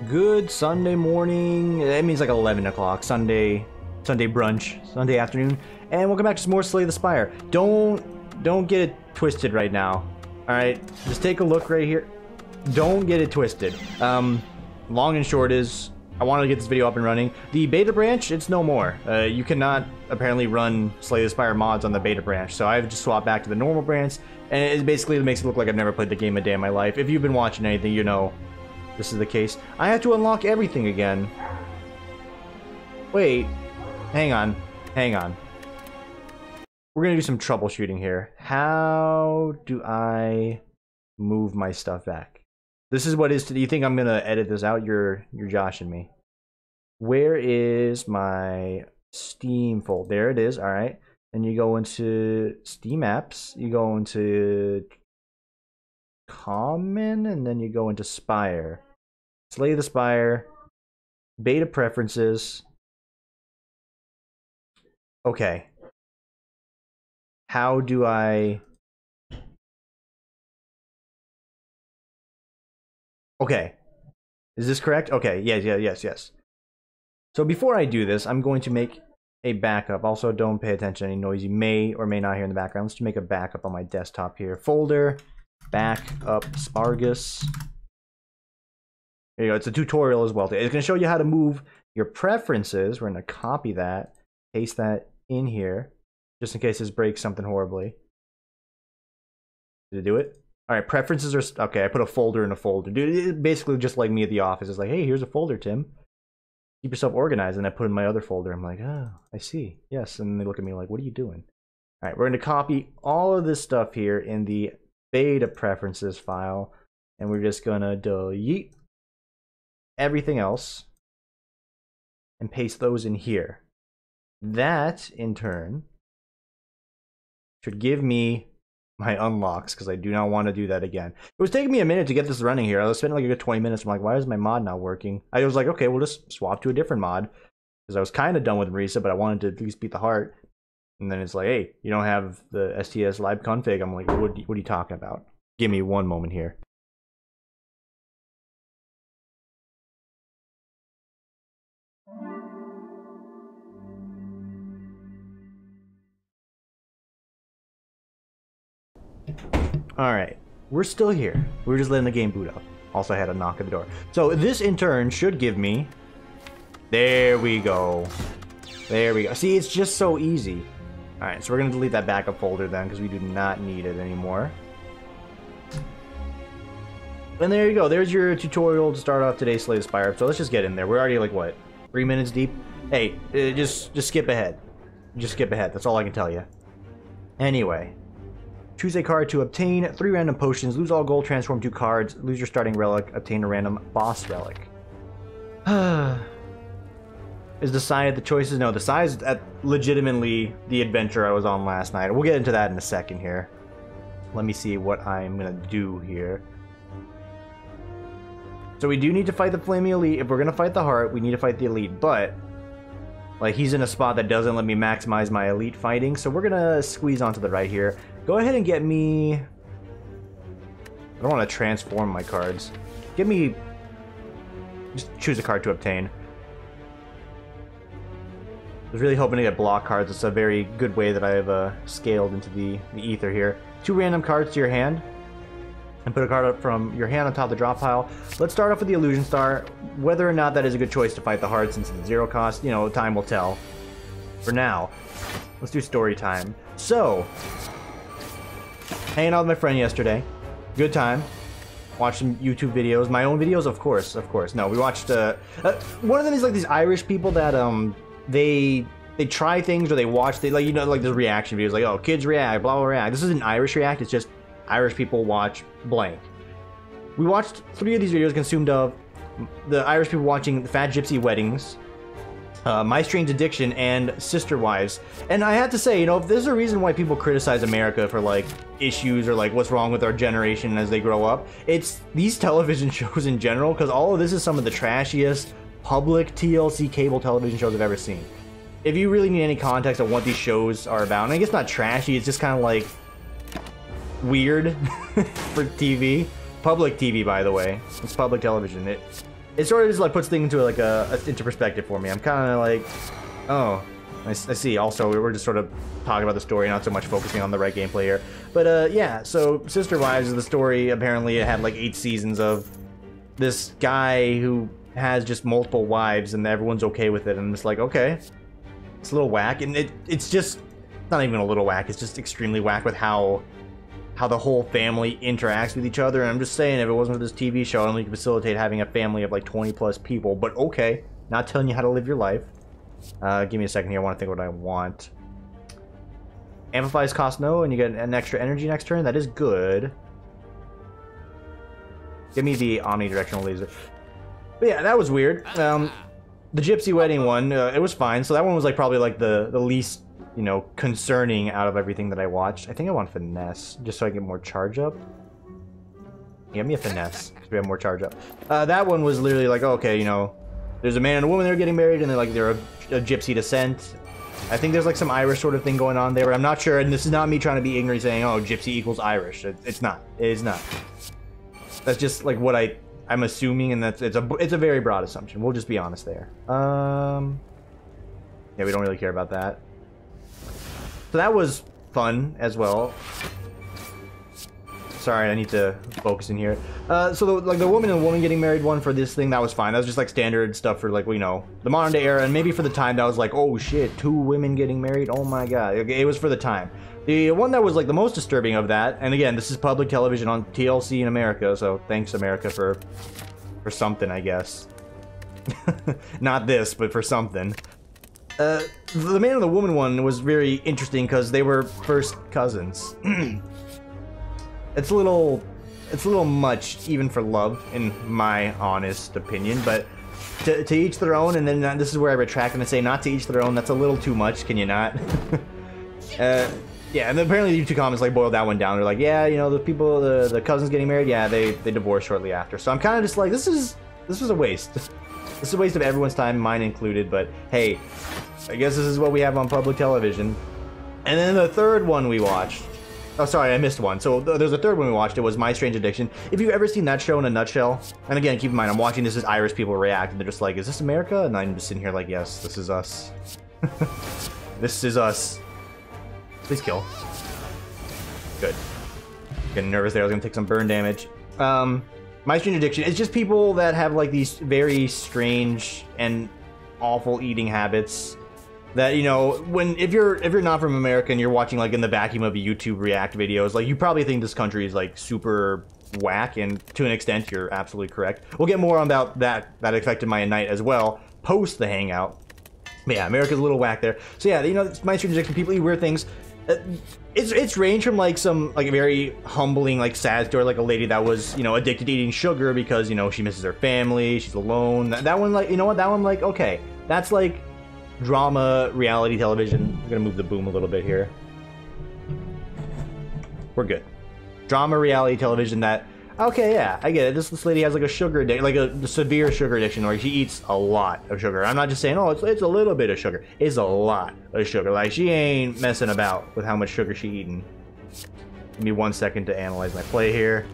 Good Sunday morning. It means like 11 o'clock. Sunday brunch. Sunday afternoon. And welcome back to some more Slay the Spire. Don't get it twisted right now. Alright? Just take a look right here. Don't get it twisted. Long and short is, I wanted to get this video up and running. The beta branch, it's no more. You cannot apparently run Slay the Spire mods on the beta branch. So I've just swapped back to the normal branch. And it basically makes it look like I've never played the game a day in my life. If you've been watching anything, you know this is the case. I have to unlock everything again. Wait. Hang on. We're gonna do some troubleshooting here. How do I move my stuff back? This is what is to. Do you think I'm gonna edit this out? You're joshing me. Where is my Steam folder? There it is. All right. And you go into Steam apps. You go into Common, and then you go into Spire. Slay the Spire. Beta preferences. Okay. How do I... Okay. Is this correct? Okay, yes. So before I do this, I'm going to make a backup. Also, don't pay attention to any noise you may or may not hear in the background. Let's just make a backup on my desktop here. Folder, backup, Spargus. There you go. It's a tutorial as well. It's going to show you how to move your preferences. We're going to copy that, paste that in here, just in case this breaks something horribly. Did it do it? All right, preferences are... Okay, I put a folder in a folder. Dude, it's basically just like me at the office. It's like, hey, here's a folder, Tim. Keep yourself organized. And I put in my other folder. I'm like, oh, I see. Yes. And they look at me like, what are you doing? All right, we're going to copy all of this stuff here in the beta preferences file. And we're just going to delete everything else and paste those in here. That, in turn, should give me my unlocks, because I do not want to do that again. It was taking me a minute to get this running here. I was spending like a good 20 minutes. I'm like, why is my mod not working? I was like, okay, we'll just swap to a different mod, because I was kind of done with Marisa, but I wanted to at least beat the heart. And then it's like, hey, you don't have the STS live config. I'm like, what are you talking about? Give me one moment here. Alright, we're still here. We're just letting the game boot up. Also, I had a knock at the door. So this in turn should give me... There we go. There we go. See, it's just so easy. Alright, so we're going to delete that backup folder then, because we do not need it anymore. And there you go. There's your tutorial to start off today's Slay the Spire. So let's just get in there. We're already like, what, 3 minutes deep? Hey, just skip ahead. Just skip ahead. That's all I can tell you. Anyway. Choose a card to obtain 3 random potions, lose all gold, transform 2 cards, lose your starting relic, obtain a random boss relic. Is the size the choices? No, the size is legitimately the adventure I was on last night. We'll get into that in a second here. Let me see what I'm going to do here. So we do need to fight the Flaming Elite. If we're going to fight the Heart, we need to fight the Elite, but... like, he's in a spot that doesn't let me maximize my elite fighting, so we're gonna squeeze onto the right here. Go ahead and get me... I don't want to transform my cards. Get me... just choose a card to obtain. I was really hoping to get block cards. It's a very good way that I've scaled into the ether here. 2 random cards to your hand. And put a card up from your hand on top of the drop pile. Let's start off with the Illusion Star. Whether or not that is a good choice to fight the Heart since it's 0 cost, you know, time will tell. For now, let's do story time. So, hanging out with my friend yesterday. Good time. Watched some YouTube videos. My own videos, of course. No, we watched, one of them is like these Irish people that, they try things or they watch, like, you know, like the reaction videos, like, oh, kids react, blah, blah, react. This isn't Irish react, it's just Irish people watch blank. We watched 3 of these videos consumed of the Irish people watching the Fat Gypsy Weddings, My Strange Addiction, and Sister Wives. And I have to say, you know, if there's a reason why people criticize America for, like, issues or, like, what's wrong with our generation as they grow up, it's these television shows in general, because all of this is some of the trashiest public TLC cable television shows I've ever seen. If you really need any context of what these shows are about, and I guess not trashy, it's just kind of like weird for TV. Public TV, by the way. It's public television. it sort of just like puts things into like into perspective for me. I'm kind of like, oh, I see. Also, we're just sort of talking about the story, not so much focusing on the right gameplay here. But yeah, so Sister Wives is the story. Apparently, it had like 8 seasons of this guy who has just multiple wives, and everyone's okay with it. And it's like, okay, it's a little whack, and it's just not even a little whack. It's just extremely whack with how the whole family interacts with each other. And I'm just saying, if it wasn't for this TV show, I only could facilitate having a family of like 20 plus people. But okay, not telling you how to live your life. Give me a second here. I want to think what I want. Amplifies cost no, and you get an extra energy next turn. That is good. Give me the omnidirectional laser. But yeah, that was weird. The Gypsy Wedding one, it was fine. So that one was like probably like the least, you know, concerning out of everything that I watched. I think I want Finesse, just so I get more charge up. Give me a Finesse, so we have more charge up. That one was literally like, okay, you know, there's a man and a woman that are getting married, and they're a gypsy descent. I think there's like some Irish sort of thing going on there, but I'm not sure. And this is not me trying to be ignorant, saying, "Oh, gypsy equals Irish." It's not. It is not. That's just like what I'm assuming, and it's a very broad assumption. We'll just be honest there. Yeah, we don't really care about that. So that was fun as well. Sorry, I need to focus in here. So the woman and woman getting married one for this thing, that was fine. That was just like standard stuff for like, you know, the modern day era, and maybe for the time that was like, oh shit, 2 women getting married, oh my god. It was for the time. The one that was like the most disturbing of that, and again, this is public television on TLC in America, so thanks America for something, I guess. Not this, but for something. The man and the woman one was very interesting because they were first cousins. It's a little much even for love, in my honest opinion, but to each their own. And then this is where I retract and I say not to each their own. That's a little too much. Can you not? Yeah, and then apparently the YouTube comments like boiled that one down. They're like, yeah, you know, the cousins getting married, yeah, they divorced shortly after. So I'm kind of just like, this was a waste. This is a waste of everyone's time, mine included. But hey, I guess this is what we have on public television. And then the third one we watched. Oh, sorry, I missed one. So there's a third one we watched. It was My Strange Addiction. If you've ever seen that show in a nutshell, and again, keep in mind, I'm watching this as Irish people react, and they're just like, is this America? And I'm just sitting here like, yes, this is us. This is us. Please kill. Good. Getting nervous there. I was gonna take some burn damage. My Strange Addiction. It's just people that have like these very strange and awful eating habits. That, you know, if you're not from America and you're watching like in the vacuum of YouTube React videos, like you probably think this country is like super whack, and to an extent you're absolutely correct. We'll get more about that affected my night as well post the hangout. But yeah, America's a little whack there. So yeah, you know, My Strange Addiction, people eat weird things. It's ranged from like some like very humbling like sad story, like a lady that was, you know, addicted to eating sugar because, you know, she misses her family, she's alone. That one, like, you know what, that one, like, okay, that's like drama reality television. I'm gonna move the boom a little bit here. We're good. Drama reality television that, okay, yeah, I get it. This lady has like a sugar addiction, like a severe sugar addiction, where she eats a lot of sugar. I'm not just saying, oh, it's a little bit of sugar. It's a lot of sugar. Like, she ain't messing about with how much sugar she eating. Give me 1 second to analyze my play here.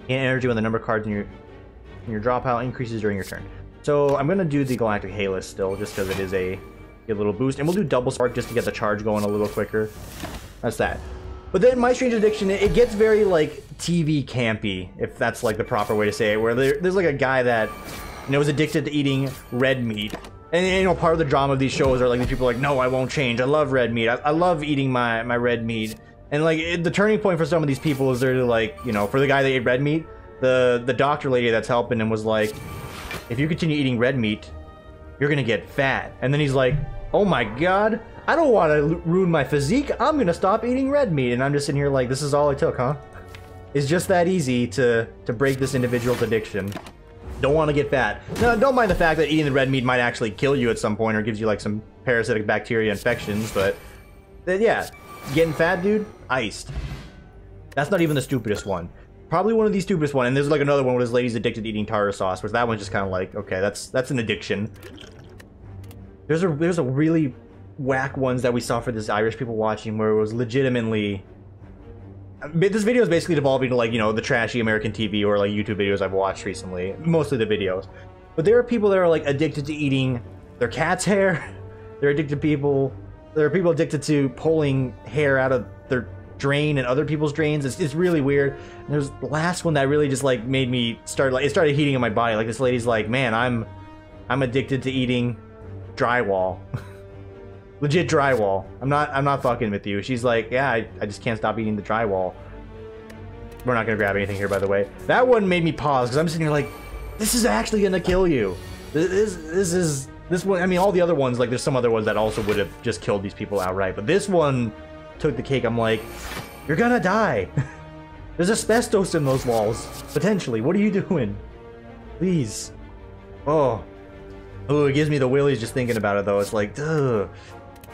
Gain energy when the number of cards in your draw pile increases during your turn. So I'm gonna do the Galactic Halos still, just because it is a little boost, and we'll do double spark just to get the charge going a little quicker. That's that. But then My Strange Addiction, it gets very like TV campy, if that's like the proper way to say it, where there's like a guy that, you know, is addicted to eating red meat. And, you know, part of the drama of these shows are like these people are like, no, I won't change. I love red meat. I love eating my red meat. And like the turning point for some of these people is they're like, you know, for the guy that ate red meat, the doctor lady that's helping him was like, if you continue eating red meat, you're gonna get fat. And then he's like, oh my god, I don't want to ruin my physique. I'm gonna stop eating red meat. And I'm just sitting here like, this is all it took, huh? It's just that easy to break this individual's addiction. Don't want to get fat. No, don't mind the fact that eating the red meat might actually kill you at some point or gives you like some parasitic bacteria infections, but yeah, getting fat, dude, iced. That's not even the stupidest one. Probably one of the stupidest one, and there's like another one where this lady's addicted to eating tartar sauce, which that one's just kind of like, okay, that's an addiction. There's a really whack ones that we saw for this Irish people watching where it was legitimately this video is basically devolving to like, you know, the trashy American TV or like YouTube videos I've watched recently. Mostly the videos. But there are people that are like addicted to eating their cat's hair. They're addicted to people. There are people addicted to pulling hair out of their drain and other people's drains. It's really weird. And there's the last one that really just like made me start like, it started heating in my body. Like this lady's like, man, I'm addicted to eating drywall. Legit drywall. I'm not fucking with you. She's like, yeah, I just can't stop eating the drywall. We're not gonna grab anything here, by the way. That one made me pause because I'm sitting here like, this is actually gonna kill you. This one, I mean, all the other ones, like there's some other ones that also would have just killed these people outright, but this one took the cake. I'm like, you're gonna die. There's asbestos in those walls, potentially. What are you doing? Please. Oh, it gives me the willies just thinking about it though. It's like, duh.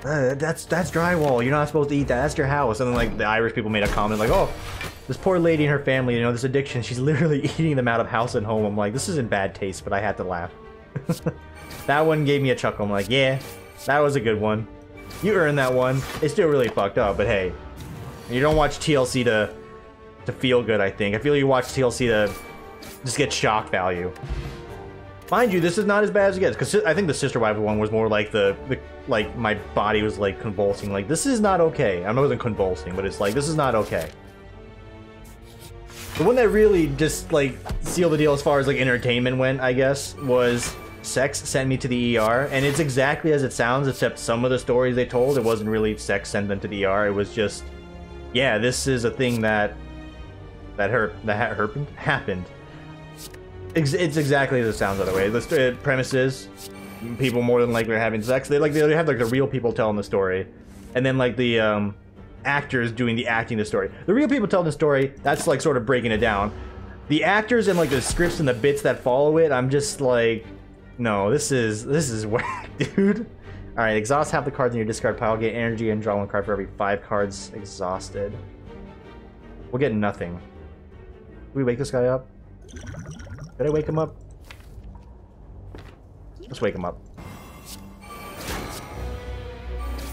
That's drywall. You're not supposed to eat that. That's your house. And then like the Irish people made a comment like, oh, this poor lady and her family, you know, this addiction, she's literally eating them out of house and home. I'm like, this is in bad taste, but I had to laugh. That one gave me a chuckle. I'm like, yeah, that was a good one. You earned that one. It's still really fucked up, but hey, you don't watch TLC to feel good, I think. I feel you watch TLC to just get shock value. Mind you, this is not as bad as it gets, because I think the Sister Wife one was more like like my body was like convulsing. Like, this is not okay. I know it wasn't convulsing, but it's like, this is not okay. The one that really just like sealed the deal as far as like entertainment went, I guess, was Sex Sent Me to the ER, and it's exactly as it sounds, except some of the stories they told, it wasn't really sex sent them to the ER. It was just, yeah, this is a thing that happened. It's exactly as it sounds, by the way. The premise is people more than likely are having sex. They have like the real people telling the story, and then like the actors doing the acting the story. The real people telling the story, that's like sort of breaking it down. The actors and like the scripts and the bits that follow it, I'm just like, no, this is whack, dude. All right, exhaust half the cards in your discard pile. Get energy and draw one card for every 5 cards exhausted. We'll get nothing. Can we wake this guy up? Did I wake him up? Let's wake him up.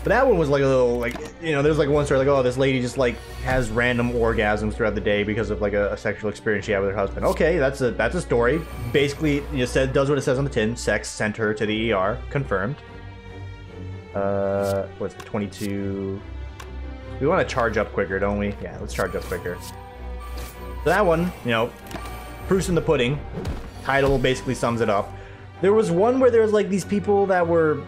But that one was like a little, like, you know, there's like one story like, oh, this lady just like has random orgasms throughout the day because of like a sexual experience she had with her husband. Okay, that's a story. Basically, it does what it says on the tin. Sex sent her to the ER. Confirmed. What's the 22? We want to charge up quicker, don't we? Yeah, let's charge up quicker. So that one, you know, proof's in the pudding. Title basically sums it up. There was one where there was like these people that were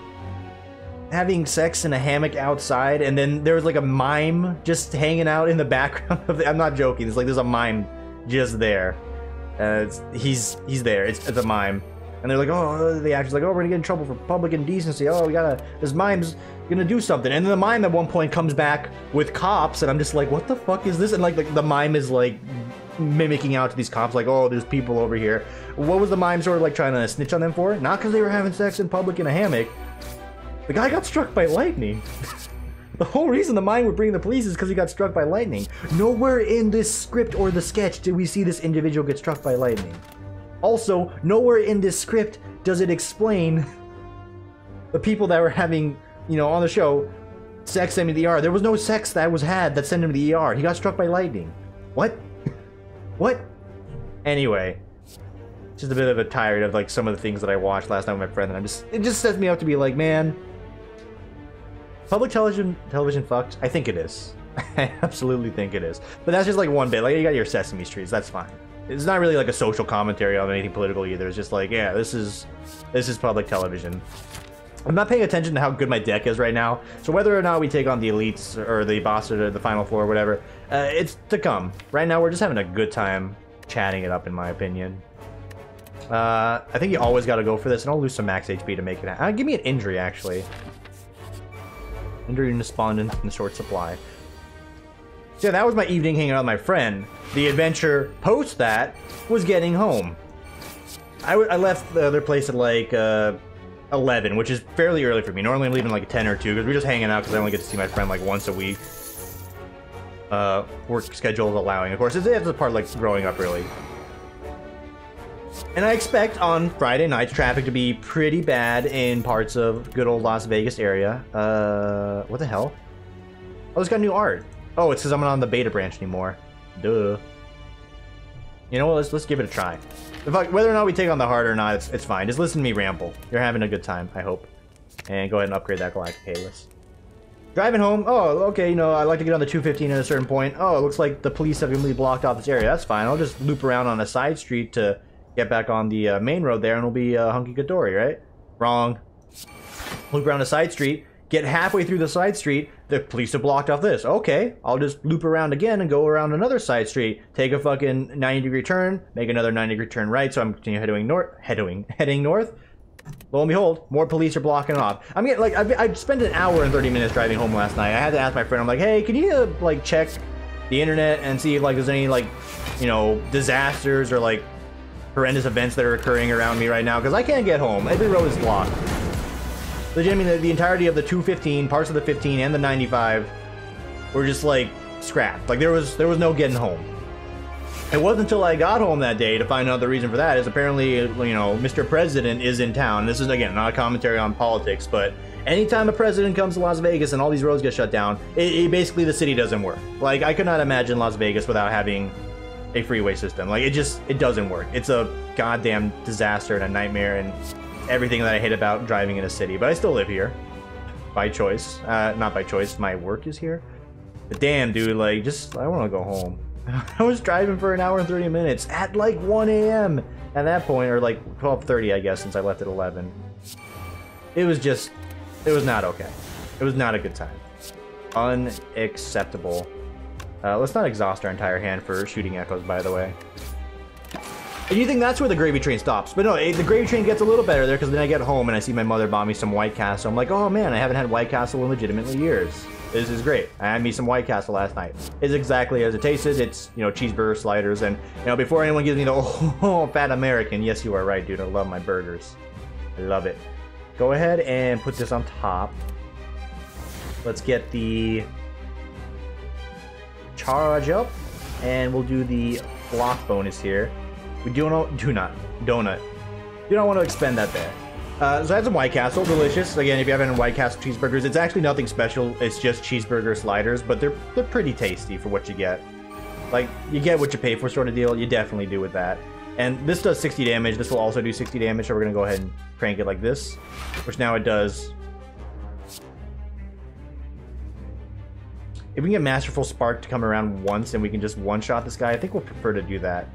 having sex in a hammock outside, and then there was like a mime just hanging out in the background of I'm not joking. It's like there's a mime just there. He's there. It's a mime. And they're like, oh, the actor's like, oh, we're gonna get in trouble for public indecency. Oh, this mime's gonna do something. And then the mime at one point comes back with cops, and I'm just like, what the fuck is this? And like the mime is like mimicking out to these cops, like, oh, there's people over here. What was the mime sort of like trying to snitch on them for? Not because they were having sex in public in a hammock. The guy got struck by lightning. The whole reason the mime would bring the police is because he got struck by lightning. Nowhere in this script or the sketch did we see this individual get struck by lightning. Also, nowhere in this script does it explain the people that were having, you know, on the show, sex sent him to the ER. There was no sex that was had that sent him to the ER. He got struck by lightning. What? What? Anyway, just a bit of a tired of like some of the things that I watched last night with my friend, and it just sets me up to be like, man, public television fucked? I think it is. I absolutely think it is. But that's just like one bit. Like, you got your Sesame Streets, that's fine. It's not really like a social commentary on anything political either. It's just like, yeah, this is public television. I'm not paying attention to how good my deck is right now, so whether or not we take on the elites or the boss or the final four or whatever, it's to come. Right now, we're just having a good time chatting it up, in my opinion. I think you always got to go for this, and I'll lose some max HP to make it happen. Give me an injury, actually. Injury and despondent in short supply. So yeah, that was my evening hanging out with my friend. The adventure post that was getting home. I left the other place at like 11, which is fairly early for me. Normally I'm leaving like 10 or 2 because we're just hanging out because I only get to see my friend like once a week. Work schedule allowing, of course. It's a part of like growing up early. And I expect on Friday nights traffic to be pretty bad in parts of good old Las Vegas area. What the hell? Oh, it's got new art. Oh, it's because I'm not on the beta branch anymore. Duh. You know what? Let's give it a try. Whether or not we take on the hard or not, it's fine. Just listen to me ramble. You're having a good time, I hope. And go ahead and upgrade that Galactic Halos. Driving home. Oh, okay. You know, I like to get on the 215 at a certain point. Oh, it looks like the police have completely blocked off this area. That's fine. I'll just loop around on a side street to get back on the main road there, and it'll be hunky-dory, right? Wrong. Loop around a side street. Get halfway through the side street, the police have blocked off this. Okay, I'll just loop around again and go around another side street. Take a fucking 90-degree turn, make another 90-degree turn right, so I'm heading north. Lo and behold, more police are blocking off. I'm getting like I spent an hour and 30 minutes driving home last night. I had to ask my friend. I'm like, hey, can you like check the internet and see if like there's any like, you know, disasters or like horrendous events that are occurring around me right now, because I can't get home. Every road is blocked. Legitimately, the entirety of the 215, parts of the 15, and the 95 were just like scrapped. Like there was no getting home. It wasn't until I got home that day to find out the reason for that is apparently, you know, Mr. President is in town. This is, again, not a commentary on politics, but anytime a president comes to Las Vegas and all these roads get shut down, basically the city doesn't work. Like, I could not imagine Las Vegas without having a freeway system. Like, it doesn't work. It's a goddamn disaster and a nightmare and everything that I hate about driving in a city. But I still live here. By choice. Not by choice. My work is here. But damn, dude, like, I want to go home. I was driving for an hour and 30 minutes at like 1 a.m. at that point, or like 12:30, I guess, since I left at 11. It was not okay. It was not a good time. Unacceptable. Let's not exhaust our entire hand for shooting echoes, by the way. And you think that's where the gravy train stops, but no, the gravy train gets a little better there, because then I get home and I see my mother bought me some White Castle. I'm like, oh man, I haven't had White Castle in legitimately years. This is great. I had me some White Castle last night. It's exactly as it tasted. It's, you know, cheeseburger sliders. And, you know, before anyone gives me the, oh, fat American, yes, you are right, dude. I love my burgers. I love it. Go ahead and put this on top. Let's get the charge up. And we'll do the block bonus here. We do not want to expend that there. So I had some White Castle, delicious. Again, if you haven't had White Castle cheeseburgers, it's actually nothing special. It's just cheeseburger sliders, but they're pretty tasty for what you get. Like, you get what you pay for sort of deal. You definitely do with that. And this does 60 damage. This will also do 60 damage, so we're going to go ahead and crank it like this, which now it does. If we can get Masterful Spark to come around once and we can just one-shot this guy, I think we'll prefer to do that.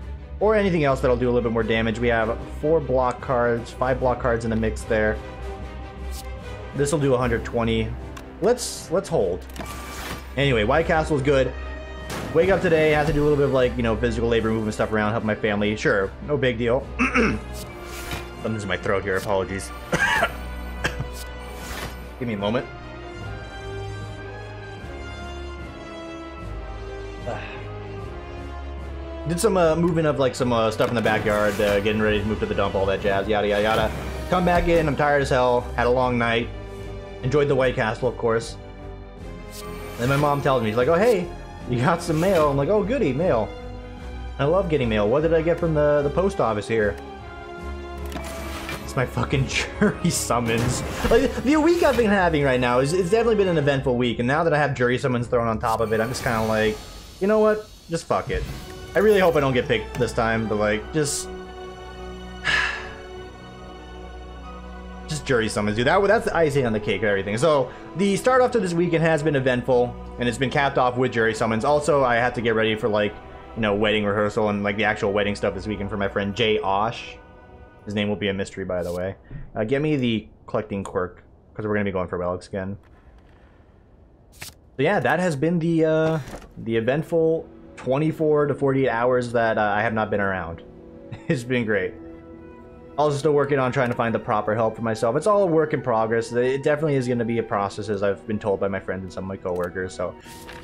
Or anything else that'll do a little bit more damage. We have 4 block cards, 5 block cards in the mix there. This will do 120. Let's hold. Anyway, White Castle is good. Wake up today, have to do a little bit of, like, you know, physical labor, moving stuff around, helping my family. Sure, no big deal. Something's in my throat here, apologies. Give me a moment. Did some moving of like some stuff in the backyard, getting ready to move to the dump, all that jazz, yada yada yada. Come back in, I'm tired as hell, had a long night, enjoyed the White Castle, of course. Then my mom tells me, she's like, oh hey, you got some mail. I'm like, oh goody, mail. I love getting mail. What did I get from the post office here? It's my fucking jury summons. Like, the week I've been having right now it's definitely been an eventful week, and now that I have jury summons thrown on top of it, I'm just kind of like, you know what? Just fuck it. I really hope I don't get picked this time, but like, just jury summons, dude. That's the icing on the cake of everything. So the start off to this weekend has been eventful, and it's been capped off with jury summons. Also, I had to get ready for, like, you know, wedding rehearsal and like the actual wedding stuff this weekend for my friend Jay Osh. His name will be a mystery, by the way. Get me the collecting quirk, because we're gonna be going for relics again. So yeah, that has been the eventful 24 to 48 hours that I have not been around. It's been great. Also still working on trying to find the proper help for myself. It's all a work in progress. It definitely is going to be a process, as I've been told by my friends and some of my coworkers. So,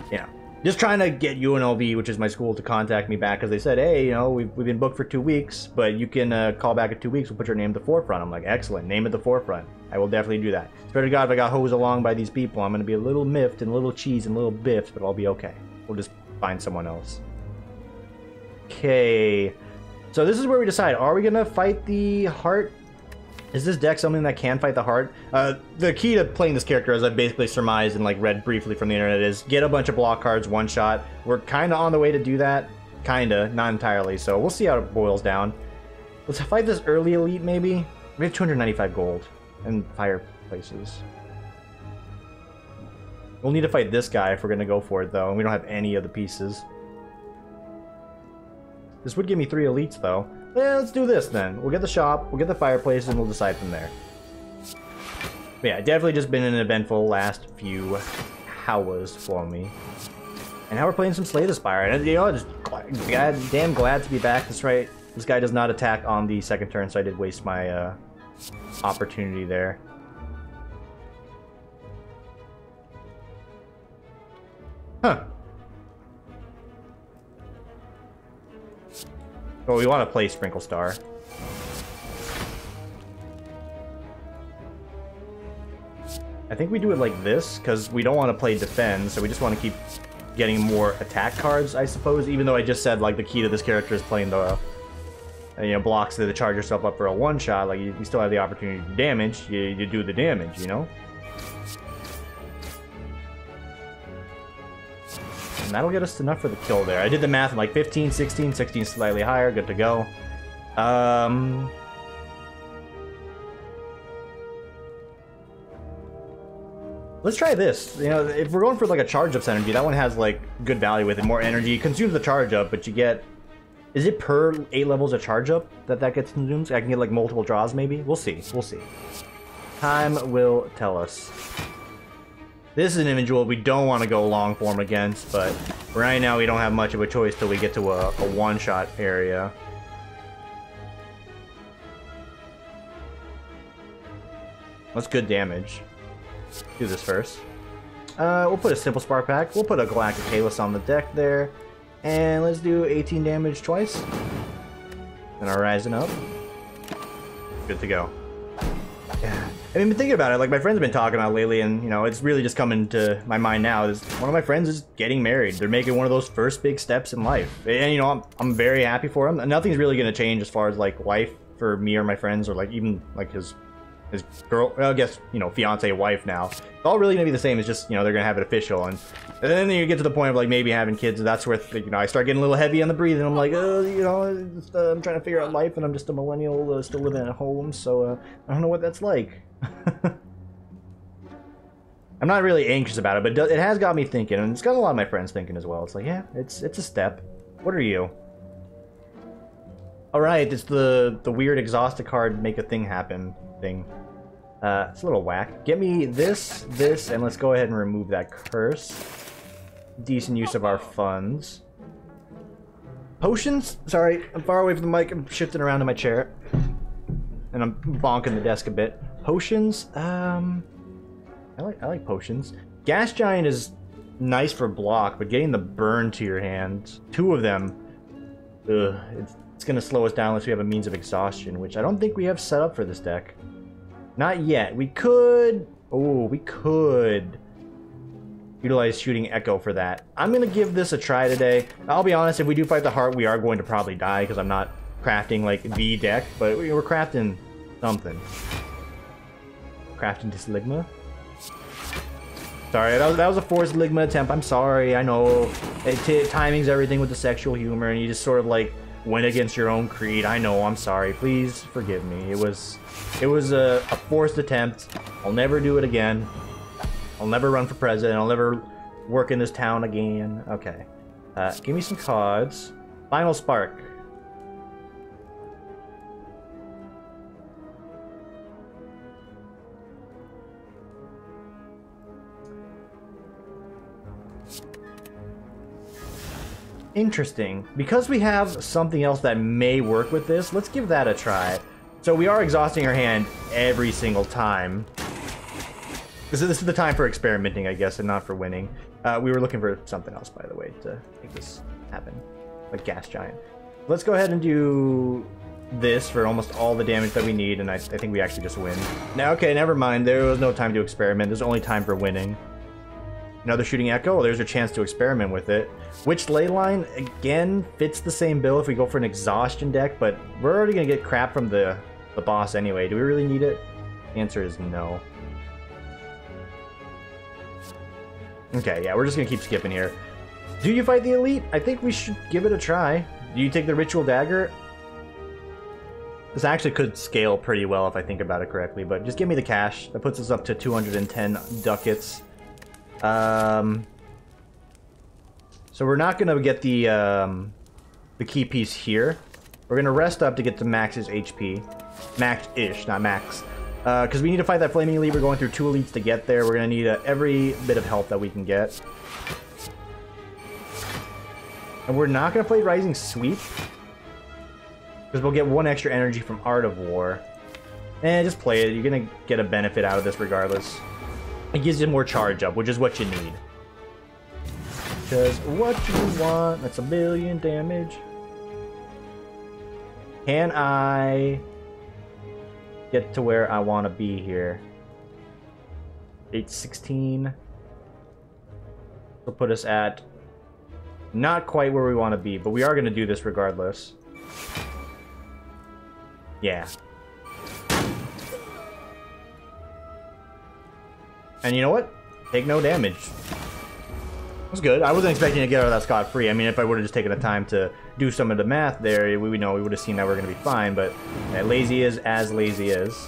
yeah. Just trying to get UNLV, which is my school, to contact me back, because they said, hey, you know, we've been booked for 2 weeks, but you can call back in 2 weeks. We'll put your name at the forefront. I'm like, excellent. Name at the forefront. I will definitely do that. Swear to God, if I got hosed along by these people, I'm going to be a little miffed and a little cheese and a little biffed, but I'll be okay. We'll just find someone else. Okay. So this is where we decide, are we going to fight the heart Is this deck something that can fight the heart? The key to playing this character, as I basically surmised and like read briefly from the internet, is get a bunch of block cards, one shot. We're kind of on the way to do that. Kinda, not entirely. So we'll see how it boils down. Let's fight this early elite, maybe. We have 295 gold and fireplaces. We'll need to fight this guy if we're gonna go for it, though, and we don't have any of the pieces. This would give me 3 elites, though. Yeah, let's do this then. We'll get the shop, we'll get the fireplace, and we'll decide from there. But yeah, definitely just been an eventful last few hours for me. And now we're playing some Slay the Spire. And you know, just damn glad to be back. That's right. This guy does not attack on the second turn, so I did waste my opportunity there. Huh. Well, we want to play Sprinkle Star. I think we do it like this, because we don't want to play Defend, so we just want to keep getting more attack cards, I suppose, even though I just said, like, the key to this character is playing the, you know, blocks to charge yourself up for a one-shot. Like, you still have the opportunity to do damage, you do the damage, you know? And that'll get us enough for the kill there. I did the math, like 15, 16, 16 slightly higher, good to go. Let's try this. You know, if we're going for like a charge-ups energy, that one has like good value with it, more energy. It consumes the charge-up, but you get... Is it per 8 levels of charge-up that gets consumed? I can get like multiple draws maybe? We'll see, we'll see. Time will tell us. This is an individual we don't want to go long form against, but right now we don't have much of a choice till we get to a one-shot area. That's good damage. Do this first. We'll put a Simple Spark Pack. We'll put a Galactic Halus on the deck there. And let's do 18 damage twice. And our Rising Up. Good to go. Yeah. I mean, thinking about it, like my friends have been talking about lately, and you know, it's really just coming to my mind now. Is one of my friends is getting married. They're making one of those first big steps in life, and you know, I'm very happy for him. Nothing's really going to change as far as like life for me or my friends, or like even like his girl, well, I guess, you know, fiance, wife now. It's all really gonna be the same. It's just, you know, they're gonna have it official, and then you get to the point of like maybe having kids, and that's where, you know, I start getting a little heavy on the breathing. I'm like, you know, I'm trying to figure out life, and I'm just a millennial still living at home, so I don't know what that's like. I'm not really anxious about it, but it has got me thinking, and it's got a lot of my friends thinking as well. It's like, yeah, it's a step. What are you? All right, it's the weird exhausted card, make a thing happen thing. It's a little whack. Get me this, and let's go ahead and remove that curse. Decent use of our funds. Potions? Sorry, I'm far away from the mic. I'm shifting around in my chair. And I'm bonking the desk a bit. Potions? I like potions. Gas Giant is nice for block, but getting the burn to your hand, 2 of them, it's gonna slow us down unless we have a means of exhaustion, which I don't think we have set up for this deck. Not yet. We could... Oh, we could utilize Shooting Echo for that. I'm going to give this a try today. I'll be honest, if we do fight the heart, we are going to probably die because I'm not crafting, like, the deck, but we're crafting something. Crafting this Ligma? Sorry, that was a forced Ligma attempt. I'm sorry, I know. Timing's everything with the sexual humor, and you just sort of, like, went against your own creed. I know, I'm sorry. Please forgive me. It was a forced attempt. I'll never do it again. I'll never run for president. I'll never work in this town again. Okay. Give me some cards. Final Spark. Interesting. Because we have something else that may work with this, let's give that a try. So we are exhausting our hand every single time. This is the time for experimenting, I guess, and not for winning. We were looking for something else, by the way, to make this happen. Like Gas Giant. Let's go ahead and do this for almost all the damage that we need, and I think we actually just win. Now, okay, never mind. There was no time to experiment. There's only time for winning. Another Shooting Echo. Well, there's a chance to experiment with it. Which ley line, again, fits the same bill if we go for an exhaustion deck, but we're already going to get crap from the the boss anyway. Do we really need it? The answer is no. Okay, yeah, we're just gonna keep skipping here. Do you fight the elite? I think we should give it a try. Do you take the ritual dagger? This actually could scale pretty well if I think about it correctly, but just give me the cash. That puts us up to 210 ducats. So we're not gonna get the key piece here. We're gonna rest up to get to Max's HP. Max-ish, not max. Because we need to fight that flaming elite. We're going through 2 elites to get there. We're gonna need every bit of help that we can get. And we're not gonna play Rising Sweep. Because we'll get 1 extra energy from Art of War. And just play it. You're gonna get a benefit out of this regardless. It gives you more charge up, which is what you need. Because what you want, that's 1,000,000 damage. Can I get to where I want to be here? 816. Will put us at not quite where we want to be, but we are going to do this regardless. Yeah. And you know what? Take no damage. That was good. I wasn't expecting to get out of that scot-free. I mean, if I would have just taken the time to do some of the math there, we would have seen that we're going to be fine, but yeah, lazy is as lazy is.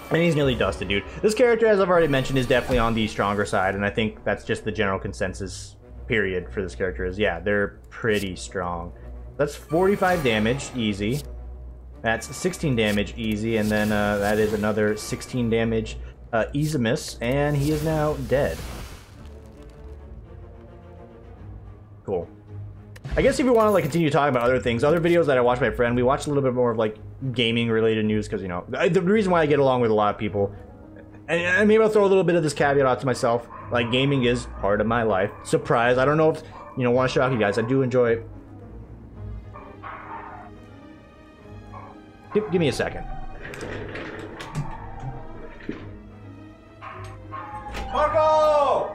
And he's nearly dusted, dude. This character, as I've already mentioned, is definitely on the stronger side, and I think that's just the general consensus, period, for this character is, yeah, they're pretty strong. That's 45 damage, easy. That's 16 damage, easy, and then that is another 16 damage, easy miss, and he is now dead. Cool. I guess if you want to like continue talking about other things, other videos that I watched with my friend, we watched a little bit more of like gaming related news because, you know, the reason why I get along with a lot of people, and maybe I'll throw a little bit of this caveat out to myself, like gaming is part of my life. Surprise. I don't know if, you know, want to shock you guys. I do enjoy it. Give me a second. Marco!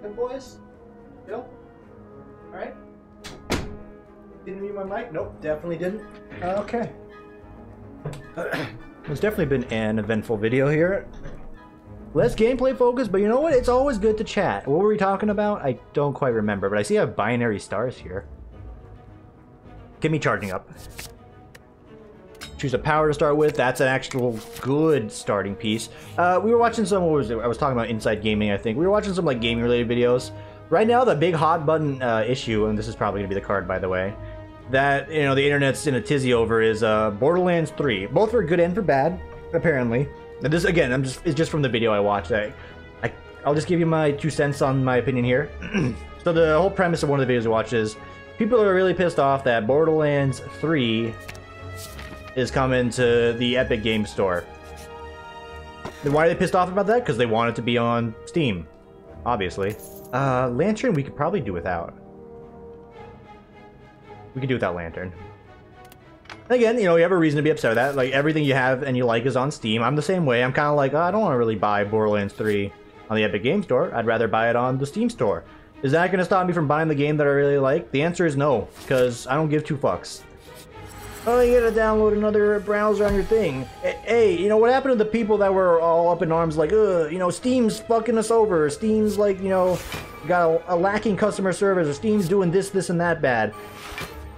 Good boys? Bill? Alright? Didn't mute my mic? Nope, definitely didn't. Okay. It's definitely been an eventful video here. Less gameplay focused, but you know what? It's always good to chat. What were we talking about? I don't quite remember, but I see I have binary stars here. Get me charging up. Choose a power to start with. That's an actual good starting piece. We were watching some, what was it? I was talking about Inside Gaming, I think. We were watching some like gaming related videos. Right now, the big hot button issue, and this is probably gonna be the card, by the way, that, you know, the internet's in a tizzy over is Borderlands 3. Both for good and for bad, apparently. And this, again, it's just from the video I watched. I'll just give you my 2 cents on my opinion here. So the whole premise of one of the videos I watched is people are really pissed off that Borderlands 3 is coming to the Epic Games Store. Then why are they pissed off about that? Because they want it to be on Steam, obviously. Lantern we could probably do without. We could do without Lantern. Again, you know, you have a reason to be upset with that. Like, everything you have and you like is on Steam. I'm the same way. I'm kind of like, oh, I don't want to really buy Borderlands 3 on the Epic Games Store. I'd rather buy it on the Steam Store. Is that going to stop me from buying the game that I really like? The answer is no, because I don't give 2 fucks. Oh, you gotta download another browser on your thing. Hey, you know, what happened to the people that were all up in arms like, you know, Steam's fucking us over. Steam's like, you know, got a lacking customer service, or Steam's doing this, and that bad.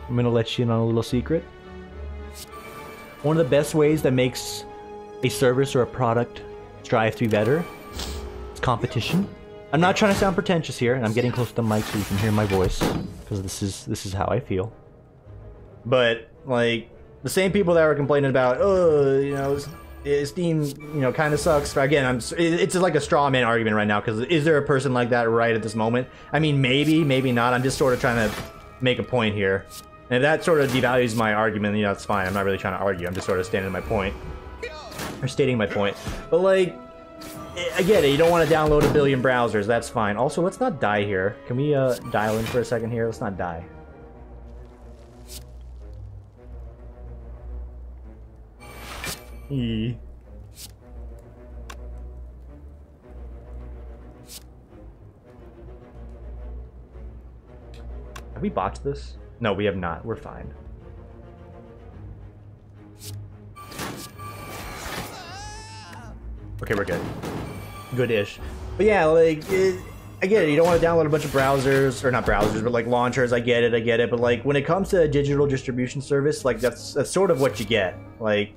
I'm gonna let you in on a little secret. One of the best ways that makes a service or a product strive to be better is competition. I'm not trying to sound pretentious here, and I'm getting close to the mic so you can hear my voice, because this is how I feel. But like, the same people that were complaining about, oh, you know, Steam, you know, kind of sucks. Again, it's like a straw man argument right now, because is there a person like that right at this moment? I mean, maybe, maybe not. I'm just sort of trying to make a point here. And if that sort of devalues my argument, you know, it's fine. I'm not really trying to argue. I'm just sort of standing my point. Or stating my point. But, like, I get it. You don't want to download a billion browsers. That's fine. Also, let's not die here. Can we dial in for a second here? Let's not die. E. Have we botched this? No, we have not. We're fine. Okay, we're good. Good-ish. But yeah, like, I get it. You don't want to download a bunch of browsers, or not browsers, but like launchers. I get it. But like, when it comes to a digital distribution service, like that's sort of what you get. Like,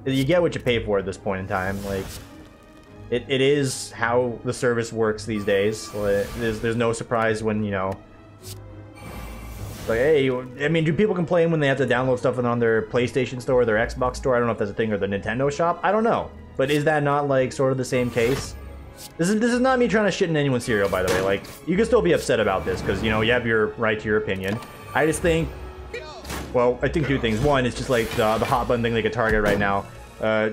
you get what you pay for at this point in time. Like, it is how the service works these days. Like, there's no surprise when, you know, like, hey, I mean, do people complain when they have to download stuff on their PlayStation store or their Xbox store? I don't know if that's a thing, or the Nintendo shop. I don't know. But is that not, like, sort of the same case? This is not me trying to shit in anyone's cereal, by the way. Like, you can still be upset about this, because, you know, you have your right to your opinion. I just think, well, I think two things. One, it's just, like, the hot button thing they could target right now,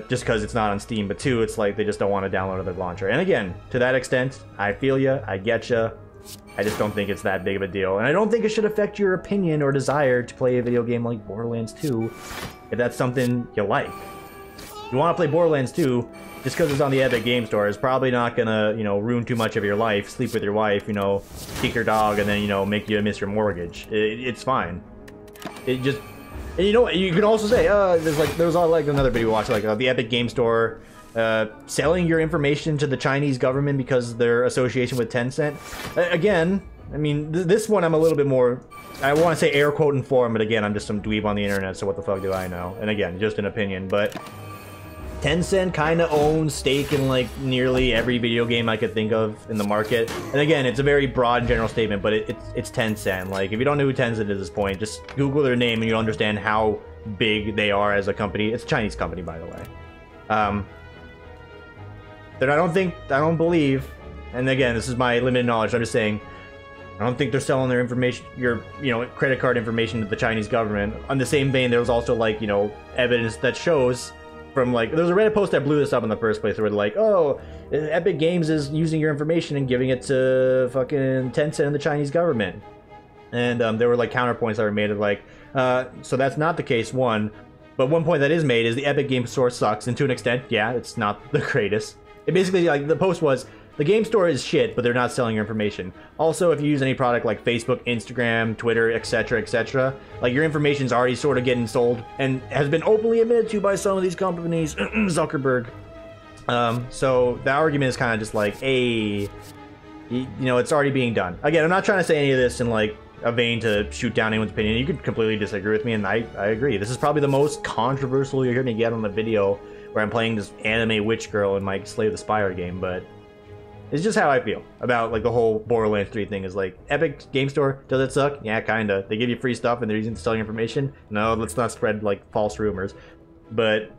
just because it's not on Steam. But two, it's like they just don't want to download another launcher. And again, to that extent, I feel ya, I get ya. I just don't think it's that big of a deal. And I don't think it should affect your opinion or desire to play a video game like Borderlands 2, if that's something you like. If you want to play Borderlands 2, just because it's on the Epic Game Store, is probably not gonna, you know, ruin too much of your life, sleep with your wife, you know, kick your dog, and then, you know, make you miss your mortgage. It's fine. It just... And you know what, you can also say, there was like another video we watched, like the Epic Game Store selling your information to the Chinese government because of their association with Tencent. Again, I mean, this one I'm a little bit more, I want to say air quote informed, but again, I'm just some dweeb on the internet, so what the fuck do I know? And again, just an opinion, but Tencent kind of owns stake in like nearly every video game I could think of in the market. And again, it's a very broad general statement, but it's Tencent. Like, if you don't know who Tencent is at this point, just Google their name and you'll understand how big they are as a company. It's a Chinese company, by the way. That I don't believe, and again, this is my limited knowledge, I'm just saying, I don't think they're selling their information, you know, credit card information to the Chinese government. On the same vein, there was also, like, you know, evidence that shows from, like, there was a Reddit post that blew this up in the first place, where they're like, oh, Epic Games is using your information and giving it to fucking Tencent and the Chinese government. And there were, like, counterpoints that were made of, like, so that's not the case, one. But one point that is made is the Epic Games Store sucks, and to an extent, yeah, it's not the greatest. It basically, like, the post was, the game store is shit, but they're not selling your information. Also, if you use any product like Facebook, Instagram, Twitter, etc., like, your information's already sort of getting sold, and has been openly admitted to by some of these companies, Zuckerberg. So the argument is kind of just like, hey, you know, it's already being done. Again, I'm not trying to say any of this in, like, a vein to shoot down anyone's opinion. You could completely disagree with me, and I agree. This is probably the most controversial you're going to get on the video, where I'm playing this anime witch girl in my Slay the Spire game, but it's just how I feel about, like, the whole Borderlands 3 thing. Is like, Epic Game Store, does it suck? Yeah, kinda. They give you free stuff and they're using to sell your information? No, let's not spread, like, false rumors. But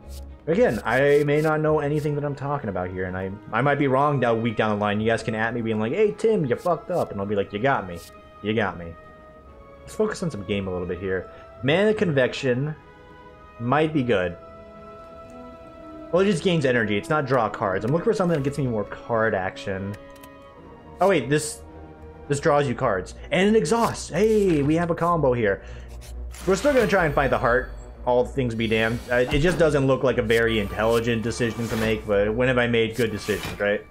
again, I may not know anything that I'm talking about here, and I might be wrong a week down the line. You guys can at me being like, hey Tim, you fucked up, and I'll be like, you got me. You got me. Let's focus on some game a little bit here. Mana Convection might be good. Well, it just gains energy. It's not draw cards. I'm looking for something that gets me more card action. Oh wait, this draws you cards. And an exhaust. Hey, we have a combo here. We're still going to try and find the heart. All things be damned. It just doesn't look like a very intelligent decision to make, but when have I made good decisions, right?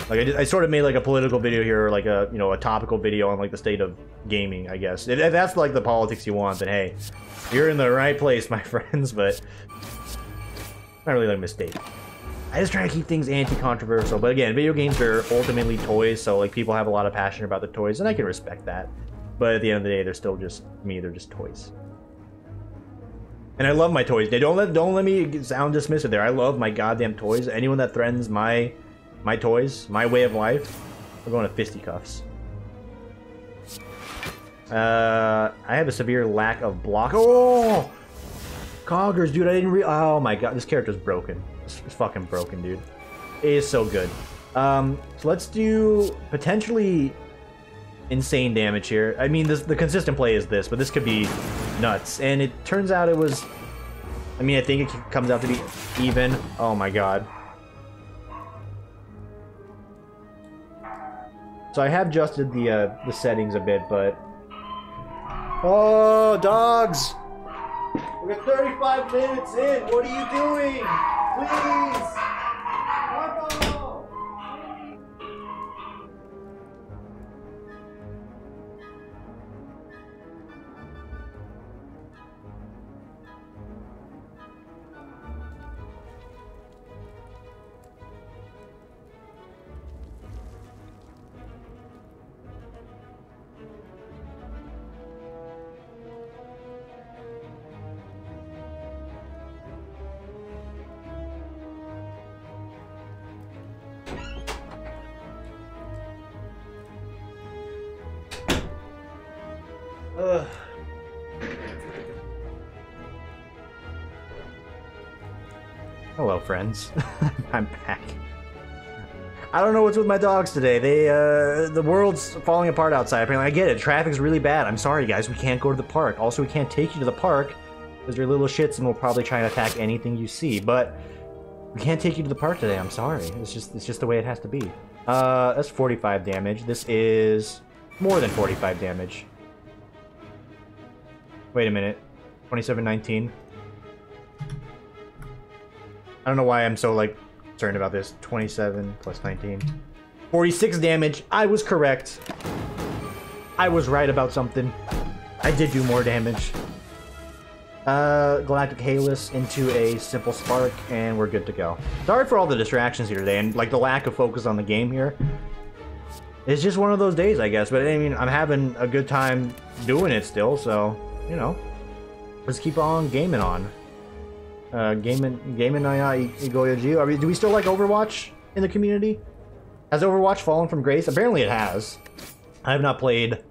Like, I sort of made, like, a political video here, or like a, you know, a topical video on, like, the state of gaming, I guess. If that's, like, the politics you want, then hey, you're in the right place, my friends, but not really like a mistake. I just try to keep things anti-controversial, but again, video games are ultimately toys, so, like, people have a lot of passion about the toys, and I can respect that. But at the end of the day, they're still just me. They're just toys. And I love my toys. Don't let me sound dismissive there. I love my goddamn toys. Anyone that threatens my toys, my way of life, we're going to fisticuffs. I have a severe lack of block. Oh! Coggers, dude, I didn't oh my god, this character's broken. It's fucking broken, dude. It is so good. So let's do potentially insane damage here. I mean, the consistent play is this, but this could be nuts. And it turns out it was... I mean, I think it comes out to be even. Oh my god. So I have adjusted the settings a bit, but... Oh, dogs! We're 35 minutes in! What are you doing? Please! Marco! Hello, friends. I'm back. I don't know what's with my dogs today. The world's falling apart outside. Apparently, I get it. Traffic's really bad. I'm sorry, guys. We can't go to the park. Also, we can't take you to the park because you're little shits and we'll probably try and attack anything you see. But we can't take you to the park today. I'm sorry. It's just the way it has to be. That's 45 damage. This is more than 45 damage. Wait a minute. 2719. I don't know why I'm so, like, concerned about this. 27 plus 19. 46 damage. I was correct. I was right about something. I did do more damage. Galactic Halus into a simple spark, and we're good to go. Sorry for all the distractions here today, and, like, the lack of focus on the game here. It's just one of those days, I guess. But, I mean, I'm having a good time doing it still, so, you know. Let's keep on gaming on. Gaming Igoyaji. Do we still like Overwatch in the community? Has Overwatch fallen from grace? Apparently it has. I have not played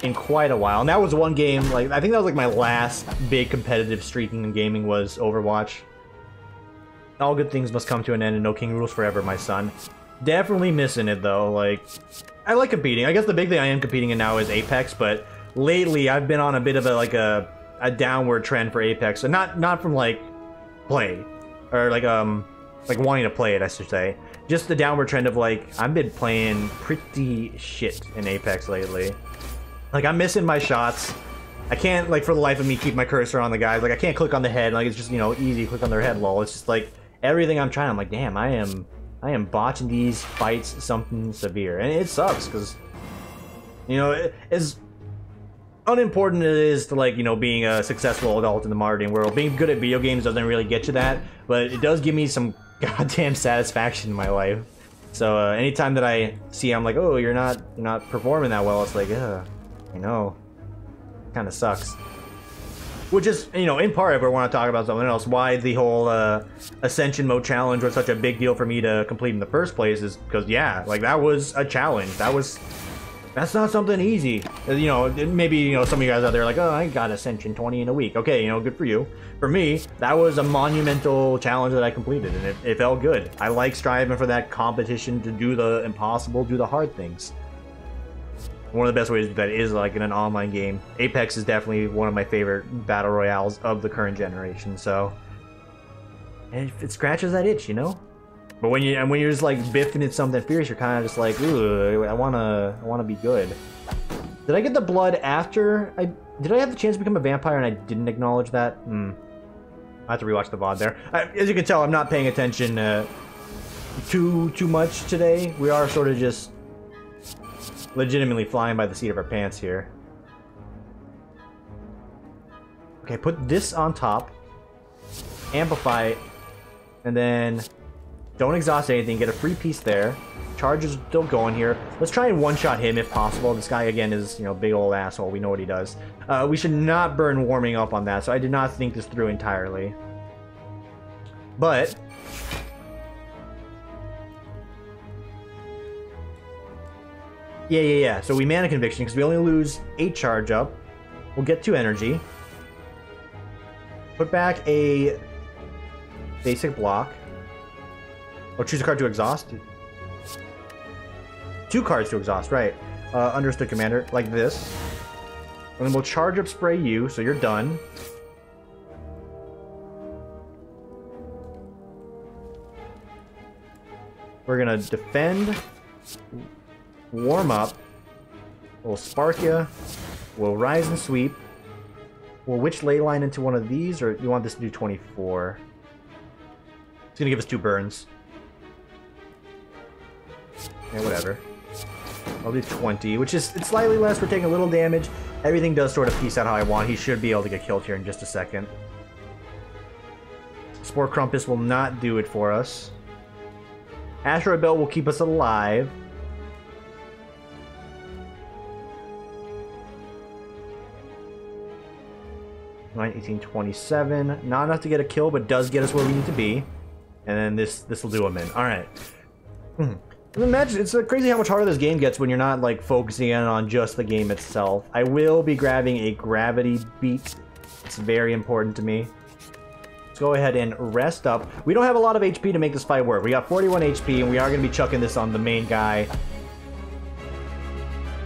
in quite a while. And that was one game, like, I think that was like my last big competitive streaking in gaming was Overwatch. All good things must come to an end and no king rules forever, my son. Definitely missing it though. Like, I like competing. I guess the big thing I am competing in now is Apex, but lately I've been on a bit of a downward trend for Apex. And not from like play or like wanting to play it, I should say. Just the downward trend of like I've been playing pretty shit in Apex lately. Like I'm missing my shots. I can't, like, for the life of me keep my cursor on the guys. Like I can't click on the head. Like it's just, you know, easy click on their head. Lol. It's just like everything I'm trying. I'm like, damn, I am botching these fights something severe, and it sucks because, you know, as unimportant it is to, like, you know, being a successful adult in the marketing world, being good at video games doesn't really get you that, but it does give me some goddamn satisfaction in my life. So anytime that I see I'm like, oh, you're not performing that well, it's like, I know, kind of sucks. Which is, you know, in part, if we want to talk about something else, why the whole Ascension Mode challenge was such a big deal for me to complete in the first place is because, yeah, like, that was a challenge. That's not something easy. You know, maybe, you know, some of you guys out there are like, oh, I got Ascension 20 in a week. Okay, you know, good for you. For me, that was a monumental challenge that I completed, and it felt good. I like striving for that competition to do the impossible, do the hard things. One of the best ways to do that is like in an online game. Apex is definitely one of my favorite battle royales of the current generation, so it scratches that itch, you know? But when you're just like biffing at something fierce, you're kind of just like, ooh, I wanna be good. Did I get the blood after did I have the chance to become a vampire and I didn't acknowledge that? I have to rewatch the VOD there. As you can tell, I'm not paying attention too much today. We are sort of just legitimately flying by the seat of our pants here. Okay, put this on top, amplify, and then don't exhaust anything, get a free piece there. Charges still going here. Let's try and one-shot him if possible. This guy, again, is, you know, big old asshole. We know what he does. We should not burn warming up on that, so I did not think this through entirely. But yeah. So we mana conviction because we only lose 8 charge up. We'll get 2 energy. Put back a basic block. Oh, choose a card to exhaust. 2 cards to exhaust, right. Understood, Commander. Like this. And then we'll charge up spray you, so you're done. We're gonna defend. Warm up. We'll spark you. We'll rise and sweep. We'll witch ley line into one of these, or you want this to do 24? It's gonna give us 2 burns. Yeah, whatever. I'll do 20, which is it's slightly less. We're taking a little damage. Everything does sort of piece out how I want. He should be able to get killed here in just a second. Spore Crumpus will not do it for us. Asteroid Belt will keep us alive. Nine, 18, 27. Not enough to get a kill, but does get us where we need to be. And then this will do him in. Alright. Imagine, it's crazy how much harder this game gets when you're not like focusing in on just the game itself. I will be grabbing a gravity beat. It's very important to me. Let's go ahead and rest up. We don't have a lot of HP to make this fight work. We got 41 HP, and we are going to be chucking this on the main guy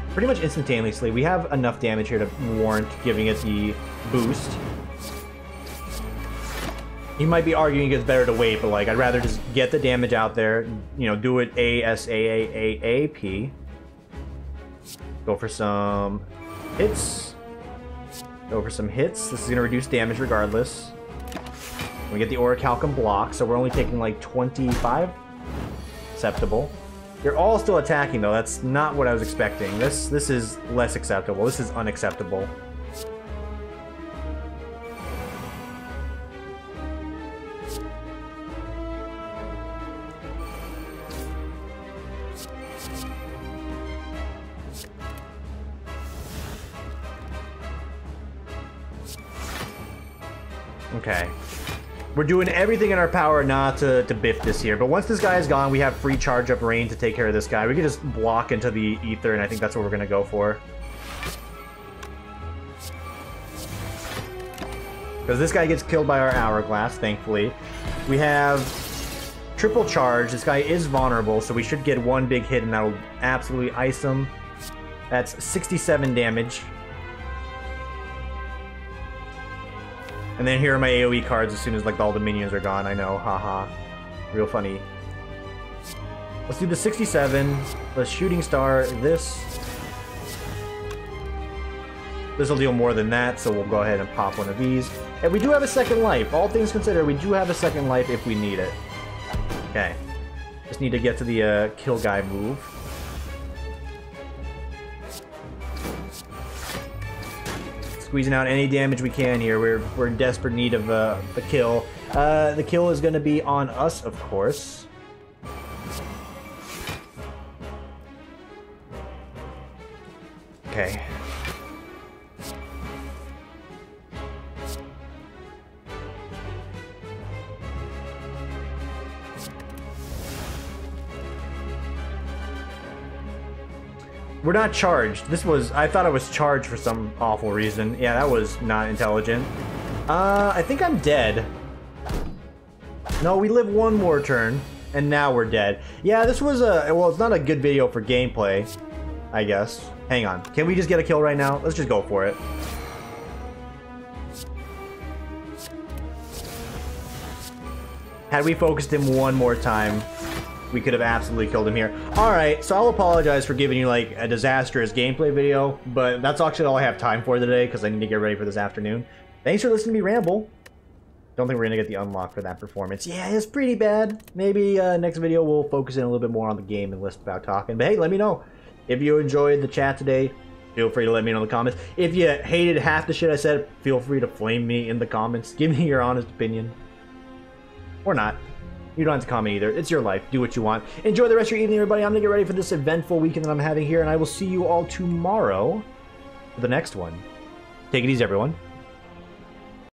pretty much instantaneously. We have enough damage here to warrant giving it the boost. You might be arguing it's better to wait, but like I'd rather just get the damage out there, you know, do it ASAAAP. Go for some hits. Go for some hits. This is going to reduce damage regardless. We get the Orichalcum block, so we're only taking like 25. Acceptable. They're all still attacking though. That's not what I was expecting. This is less acceptable. This is unacceptable. Okay. We're doing everything in our power not to biff this here, but once this guy is gone, we have free charge up rain to take care of this guy. We can just block into the ether, and I think that's what we're going to go for. Because this guy gets killed by our hourglass, thankfully. We have triple charge. This guy is vulnerable, so we should get one big hit, and that'll absolutely ice him. That's 67 damage. And then here are my AoE cards as soon as like all the minions are gone. I know, haha. Real funny. Let's do the 67. Let's shooting star this. This will deal more than that, so we'll go ahead and pop one of these. And we do have a second life. All things considered, we do have a second life if we need it. Okay. Just need to get to the kill guy move. Squeezing out any damage we can here. We're in desperate need of the kill. The kill is going to be on us, of course. Okay. We're not charged. This was... I thought I was charged for some awful reason. Yeah, that was not intelligent. I think I'm dead. No, we live one more turn, and now we're dead. Yeah, this was a... Well, it's not a good video for gameplay, I guess. Hang on. Can we just get a kill right now? Let's just go for it. Had we focused him one more time, we could have absolutely killed him here. Alright, so I'll apologize for giving you like a disastrous gameplay video, but that's actually all I have time for today because I need to get ready for this afternoon. Thanks for listening to me ramble. Don't think we're gonna get the unlock for that performance. Yeah, it's pretty bad. Maybe next video we'll focus in a little bit more on the game and less about talking. But hey, let me know. If you enjoyed the chat today, feel free to let me know in the comments. If you hated half the shit I said, feel free to flame me in the comments. Give me your honest opinion. Or not. You don't have to comment either. It's your life. Do what you want. Enjoy the rest of your evening, everybody. I'm going to get ready for this eventful weekend that I'm having here, and I will see you all tomorrow for the next one. Take it easy, everyone.